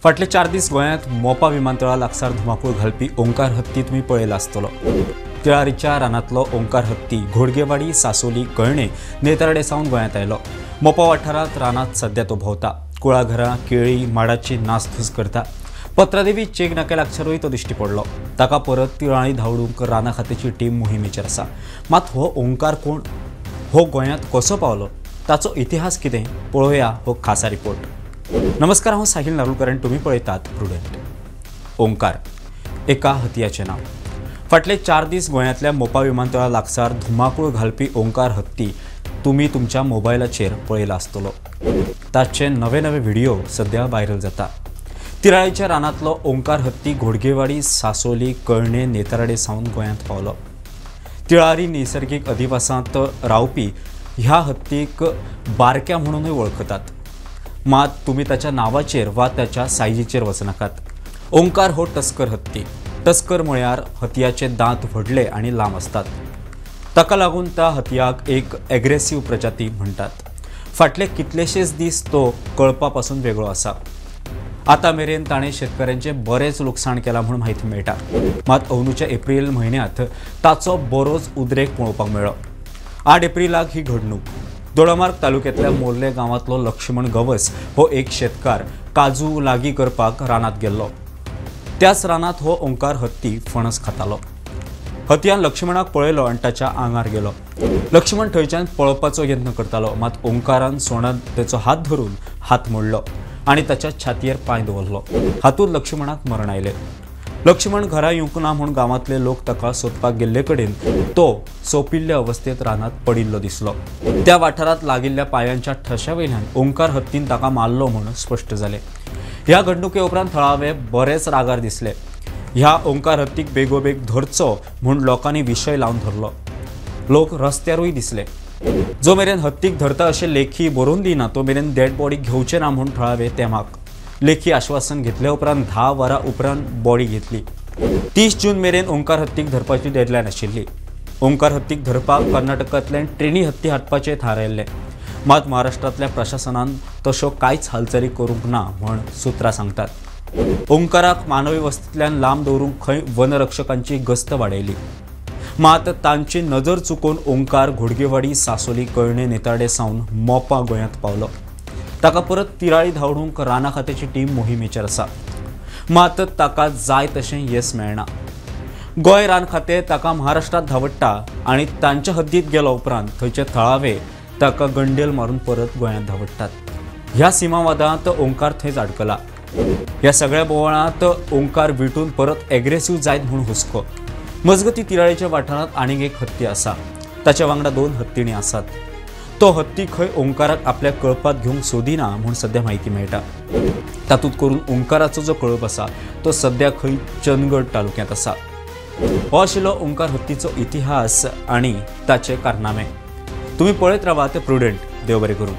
फाटले 4 दीस गोंयांत मोपा विमानतळा लागसार धुमाकूळ घालपी ओंकार हत्ती तुम्ही पळयला आसतलो। तिळारीच्या रानांतलो ओंकार हत्ती घोडगेवाडी, सासोली, कळणे, नेतर्डे सावन गोंयांत आयलो। मोपा वाठारांत रानांत सध्या तो भोंवता। कुळाघरां, केळी, माडाची नासधूस करता। पत्रादेवी चेक नाक्या लागसारूय तो दिश्टी पडलो। ताका परत तिळाळी धांवडूंक राना खात्याची टीम मोहिमेचेर आसा। मात हो ओंकार कोण? हो गोंयांत कसो पावलो? ताचो इतिहास कितें? पळोवया हो खासा रिपोर्ट। नमस्कार, हांव साहिल नारुलकर आनी तुमी पळयतात प्रुडंट। ओंकार एका हत्याचें नांव। फाटले 4 दीस गोंयांतल्या मोपा विमानतळा लागसार धुमाकूळ घालपी ओंकार हत्ती तुमी तुमच्या मोबायलाचेर पळयला आसतलो। ताचे नवे नवे व्हिडिओ सध्या व्हायरल जाता। तिराळीच्या रानांतलो ओंकार हत्ती घोडगेवाडी, सासोली, कळणे, नेतर्डे सावन गोंयांत पावलो। तिळारी नैसर्गिक अधिवासांत रावपी ह्या हत्तीक बारक्या म्हणूनय वळखतात। मात तुम्ही त्याच्या नावाचेर वा त्याच्या सायजीचेर वचनाकात। ओंकार हो टस्कर हत्ती। टस्कर म्हळ्यार हत्याचे दांत व्हडले आनी लांब असतात। ताका लागून त्या हत्याक एक एग्रेसिव्ह प्रजाती म्हणटात। फाटले कितलेशेच दीस तो कळपापासून वेगळो आसा। आता मेरेन ताणें शेतकऱ्यांचे बरेच लुकसाण केला म्हणून माहिती मेळटा। मात अंदूच्या एप्रिल म्हयन्यांत ताचो बरोच उद्रेक पळोवपाक मेळ्ळो। 8 एप्रिलाक ही घडणूक। दोडामार्ग तालुक्यांतल्या मोर्ले गांवांतलो लक्ष्मण गवस हो एक शेतकार काजू लागीं करपाक रानांत गेल्लो। त्याच रानांत हो ओंकार हत्ती फणस खातालो। हत्यान लक्ष्मणाक पळयलो आनी ताच्या आंगार गेलो। लक्ष्मण थंयच्यान पळपाचो यत्न करतालो, मात ओंकारान सोणान ताचो हात धरून हात मोडलो आनी ताच्या छातयेर पांय दवरलो। हातूंत लक्ष्मणाक मरण आयलें। लक्ष्मण घरा येवंक ना म्हूण गांवांतले लोक ताका सोदपाक गेल्ले कडेन तो सोंपिल्ल्या अवस्थेत रानांत पडिल्लो दिसलो। त्या वाठारांत लागिल्ल्या पांयांच्या ठश्यावयल्यान ओंकार हत्तीन ताका मारलो म्हूण स्पश्ट जालें। ह्या घडणुके उपरांत थळावे बरेच रागार दिसले। ह्या ओंकार हत्तीक बेगोबेग धरचो म्हूण लोकांनी विशय लावन धरलो। लोक रस्त्यारूय दिसले। जो मेरेन हत्तीक धरता अशें लेखी बरोवन दिना तो मेरेन डेड बॉडी घेवचे ना म्हूण थळावे तेमाक लेखी आश्वासन घेतल्या उपरांत 10 वरां उपरांत बॉडी घेतली। 30 जून मेरेन ओंकार हत्तीक धरपाची डेडलायन आशिल्ली। ओंकार हत्तीक धरपाक कर्नाटकांतल्यान ट्रेनी हत्ती हाडपाचें थारायल्लें। मात महाराष्ट्रांतल्या प्रशासनान तश्यो कांयच हालचाली करूंक ना म्हूण सुत्रां सांगतात। ओंकाराक मानवी वस्तींतल्यान लांब दवरूंक खंय वनरक्षकांची गस्त वाडयली। मात तांची नजर चुकोवन ओंकार घोडगेवाडी, सासोली, कळणे, नेतर्डे सावन मोपा गोंयांत पावलो। ताका परत तिराळी धांवडूंक राना खात्याची टीम मोहिमेचेर आसा। मात ताका जाय तशें येस मेळना। गोंय रान खातें ताका महाराष्ट्रांत धांवडटा आनी तांच्या हद्दीत गेलो उपरांत थंयचे थळावे ताका गंडेल मारून परत गोंयांत धांवडटात। ह्या सीमावादांत ओंकार थंयच आडकला। ह्या सगळ्या बोवाळांत ओंकार विटून परत एग्रेसिव्ह जायत म्हूण हुस्को। मजगती तिराळीच्या वाठारांत आनीक एक हत्ती आसा। ताच्या वांगडा 2 हत्तीणी आसात। तो हत्ती खंय ओंकाराक आपल्या कळपात घेवंक सोदिना म्हूण सध्या माहिती मेळटा। तातूंत करून ओंकाराचो जो कळप आसा तो सध्या खंय चंदगड तालुक्यांत आसा। हो आशिल्लो ओंकार हत्तीचो इतिहास आनी ताचे कारनामे। तुमी पळयत रावात प्रुडंट। देव बरें करूं।